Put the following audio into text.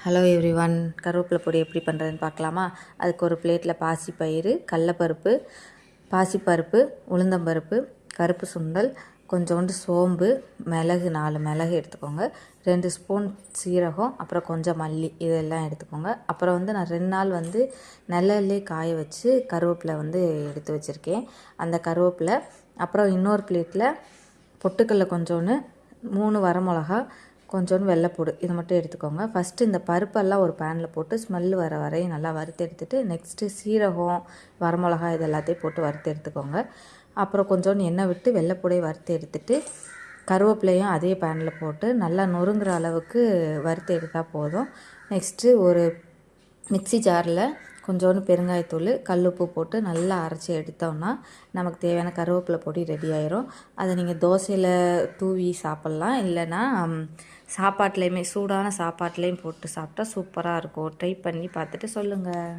Hello everyone, கருவேப்பிலை பொடி எப்படி பண்ணுறதுன்னு பார்க்கலாமா? அதுக்கு ஒரு பிளேட்டில் பாசிப்பயிறு, கடலப்பருப்பு, பாசிப்பருப்பு, உளுந்தம்பருப்பு, கருப்பு சுண்டல், கொஞ்சோண்டு சோம்பு, மிளகு 4 மிளகு எடுத்துக்கோங்க, 2 ஸ்பூன் சீரகம், அப்புறம் கொஞ்சம் மல்லி, இதெல்லாம் எடுத்துக்கோங்க. அப்புறம் நான் 2 நாள் நிழல்லே காய வச்சு கருவேப்பிலை எடுத்து வச்சுருக்கேன். அந்த கருவேப்பிலை, அப்புறம் இன்னொரு பிளேட்டில் பொட்டுக்கடலை கொஞ்சோன்னு, 3 வரமிளகா, கொஞ்சோண்டு வெள்ளைப்பூடு, இது மட்டும் எடுத்துக்கோங்க. ஃபஸ்ட்டு இந்த பருப்பெல்லாம் ஒரு பேனில் போட்டு ஸ்மெல்லு வர வரையும் நல்லா வறுத்து எடுத்துகிட்டு, நெக்ஸ்ட்டு சீரகம், வரமிளகா இது எல்லாத்தையும் போட்டு வறுத்து எடுத்துக்கோங்க. அப்புறம் கொஞ்சோண்டு எண்ணெய் விட்டு வெள்ளைப்பூடையை வறுத்து எடுத்துகிட்டு, கருவேப்பிலையும் அதே பேனில் போட்டு நல்லா நொறுங்குற அளவுக்கு வறுத்து எடுத்தால் போதும். நெக்ஸ்ட்டு ஒரு மிக்ஸி ஜாரில் கொஞ்சோண்டு பெருங்காயத்தூள், கல்லுப்பு போட்டு நல்லா அரைச்சி எடுத்தோம்னா நமக்கு தேவையான கருவேப்பிலை பொடி ரெடி ஆயிரும். அதை நீங்கள் தோசையில் தூவி சாப்பிட்லாம், இல்லைன்னா சாப்பாட்லேயுமே சூடான சாப்பாட்லேயும் போட்டு சாப்பிட்டா சூப்பராக இருக்கும். ட்ரை பண்ணி பார்த்துட்டு சொல்லுங்கள்.